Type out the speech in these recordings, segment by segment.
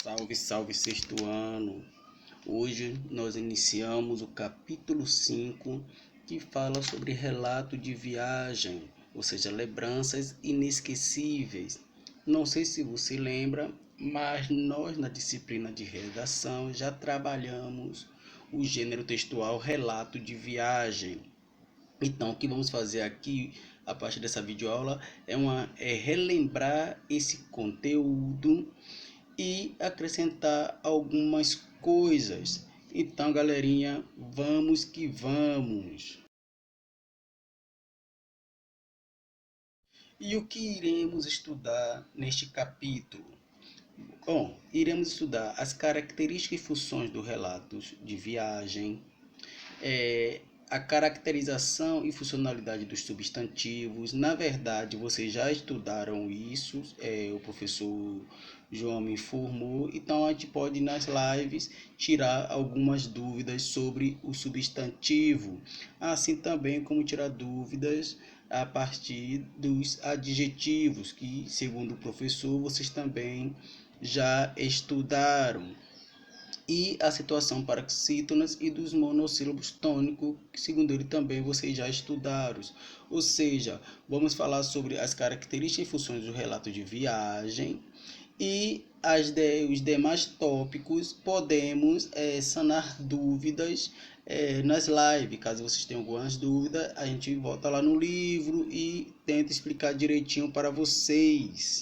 Salve, salve, sexto ano! Hoje nós iniciamos o capítulo 5, que fala sobre relato de viagem, ou seja, lembranças inesquecíveis. Não sei se você lembra, mas nós na disciplina de redação já trabalhamos o gênero textual relato de viagem. Então, o que vamos fazer aqui a partir dessa videoaula é relembrar esse conteúdo e acrescentar algumas coisas. Então, galerinha, vamos que vamos. E o que iremos estudar neste capítulo? Bom, iremos estudar as características e funções do relatos de viagem, a caracterização e funcionalidade dos substantivos. Na verdade, vocês já estudaram isso, o professor João me informou, então a gente pode nas lives tirar algumas dúvidas sobre o substantivo, assim também como tirar dúvidas a partir dos adjetivos, que segundo o professor vocês também já estudaram, e a situação paroxítonas e dos monossílabos tônicos, que segundo ele também vocês já estudaram. Ou seja, vamos falar sobre as características e funções do relato de viagem e os demais tópicos podemos sanar dúvidas nas lives. Caso vocês tenham algumas dúvidas, a gente volta lá no livro e tenta explicar direitinho para vocês.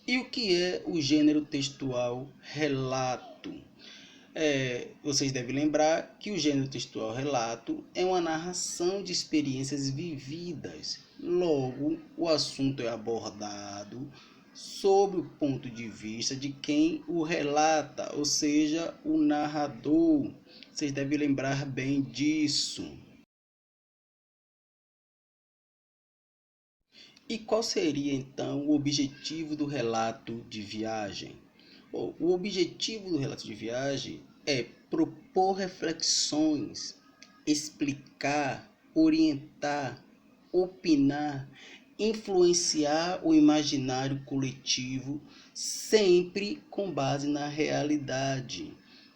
E o que é o gênero textual relato? Vocês devem lembrar que o gênero textual relato é uma narração de experiências vividas. Logo, o assunto é abordado sob o ponto de vista de quem o relata, ou seja, o narrador. Vocês devem lembrar bem disso. E qual seria então o objetivo do relato de viagem? Bom, o objetivo do relato de viagem é propor reflexões, explicar, orientar, opinar, influenciar o imaginário coletivo, sempre com base na realidade.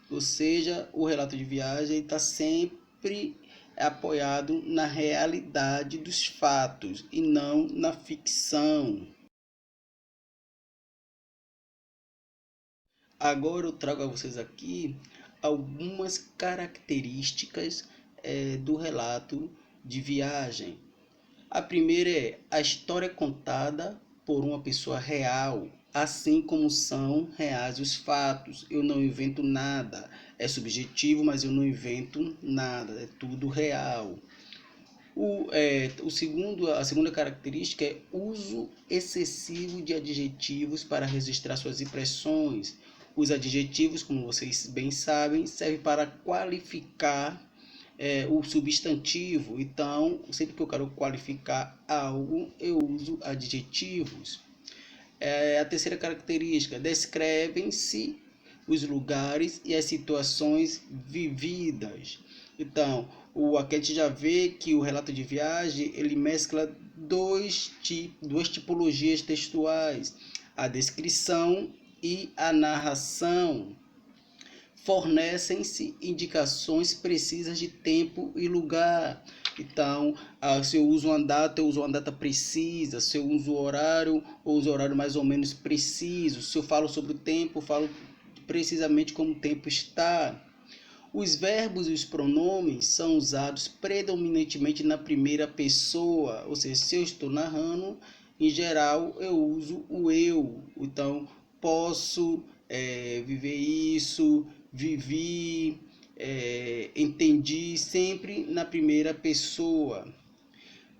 Ou seja, o relato de viagem está sempre apoiado na realidade dos fatos e não na ficção. Agora eu trago a vocês aqui algumas características do relato de viagem. A primeira é a história contada por uma pessoa real, assim como são reais os fatos. Eu não invento nada. É subjetivo, mas eu não invento nada. É tudo real. A segunda característica é uso excessivo de adjetivos para registrar suas impressões. Os adjetivos, como vocês bem sabem, servem para qualificar o substantivo. Então, sempre que eu quero qualificar algo, eu uso adjetivos. A terceira característica, descrevem-se os lugares e as situações vividas. Então, aqui a gente já vê que o relato de viagem ele mescla duas tipologias textuais, a descrição e a narração. Fornecem-se indicações precisas de tempo e lugar. Então, se eu uso uma data, eu uso uma data precisa. Se eu uso o horário, eu uso o horário mais ou menos preciso. Se eu falo sobre o tempo, eu falo precisamente como o tempo está. Os verbos e os pronomes são usados predominantemente na primeira pessoa, ou seja, se eu estou narrando, em geral eu uso o eu. Então, posso viver isso, vivi, entendi, sempre na primeira pessoa.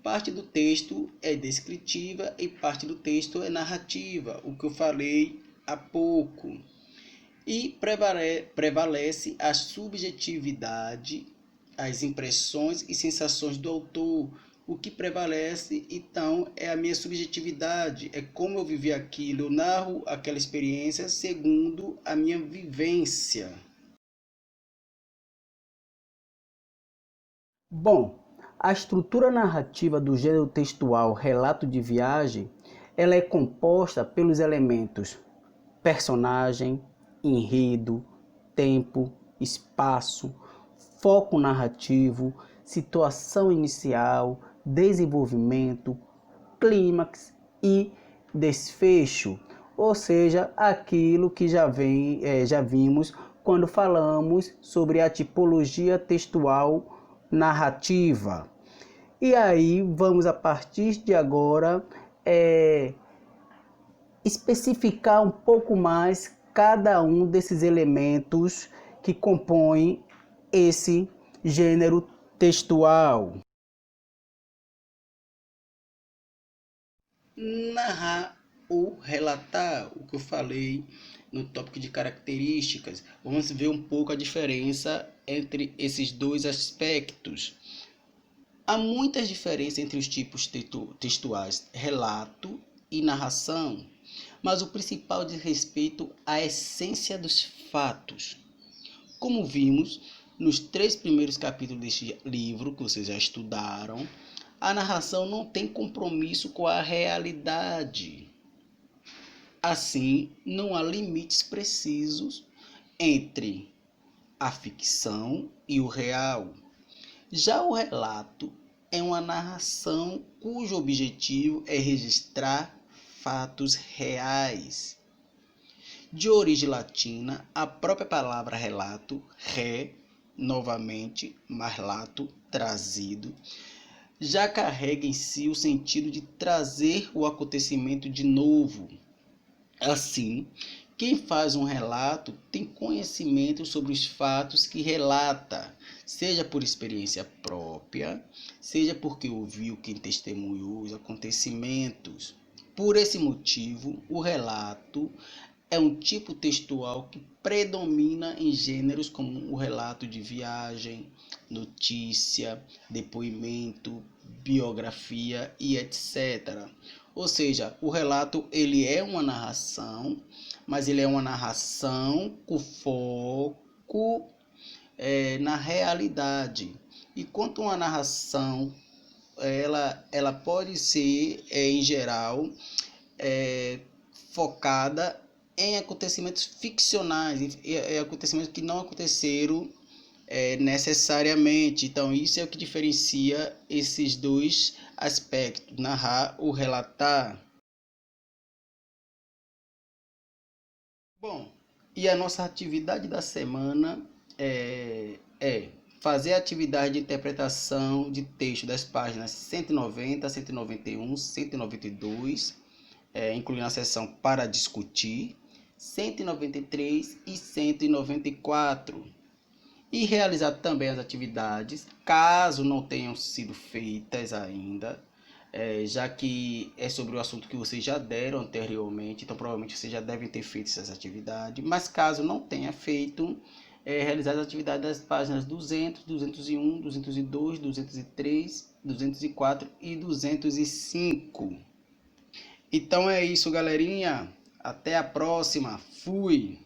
Parte do texto é descritiva e parte do texto é narrativa, o que eu falei há pouco. E prevalece a subjetividade, as impressões e sensações do autor. O que prevalece, então, é a minha subjetividade, é como eu vivi aquilo, eu narro aquela experiência segundo a minha vivência. Bom, a estrutura narrativa do gênero textual relato de viagem ela é composta pelos elementos personagem, enredo, tempo, espaço, foco narrativo, situação inicial, desenvolvimento, clímax e desfecho, ou seja, aquilo que já vimos quando falamos sobre a tipologia textual narrativa. E aí vamos, a partir de agora, especificar um pouco mais cada um desses elementos que compõem esse gênero textual. Narrar ou relatar, o que eu falei no tópico de características. Vamos ver um pouco a diferença entre esses dois aspectos. Há muitas diferenças entre os tipos textuais, relato e narração, mas o principal diz respeito à essência dos fatos. Como vimos nos 3 primeiros capítulos deste livro, que vocês já estudaram, a narração não tem compromisso com a realidade. Assim, não há limites precisos entre a ficção e o real. Já o relato é uma narração cujo objetivo é registrar fatos reais. De origem latina, a própria palavra relato, re, novamente, mais lato, trazido, já carrega em si o sentido de trazer o acontecimento de novo. Assim, quem faz um relato tem conhecimento sobre os fatos que relata, seja por experiência própria, seja porque ouviu quem testemunhou os acontecimentos. Por esse motivo, o relato é um tipo textual que predomina em gêneros como o relato de viagem, notícia, depoimento, biografia e etc. Ou seja, o relato ele é uma narração, mas ele é uma narração com foco na realidade. E quanto uma narração, ela pode ser, em geral, focada em acontecimentos ficcionais, acontecimentos que não aconteceram necessariamente. Então, isso é o que diferencia esses dois aspectos, narrar ou relatar. Bom, e a nossa atividade da semana é fazer a atividade de interpretação de texto das páginas 190, 191, 192, incluindo a seção para discutir, 193 e 194. E realizar também as atividades, caso não tenham sido feitas ainda, já que é sobre o assunto que vocês já deram anteriormente, então provavelmente vocês já devem ter feito essas atividades, mas caso não tenha feito, realizar as atividades das páginas 200, 201, 202, 203, 204 e 205. Então é isso, galerinha. Até a próxima. Fui!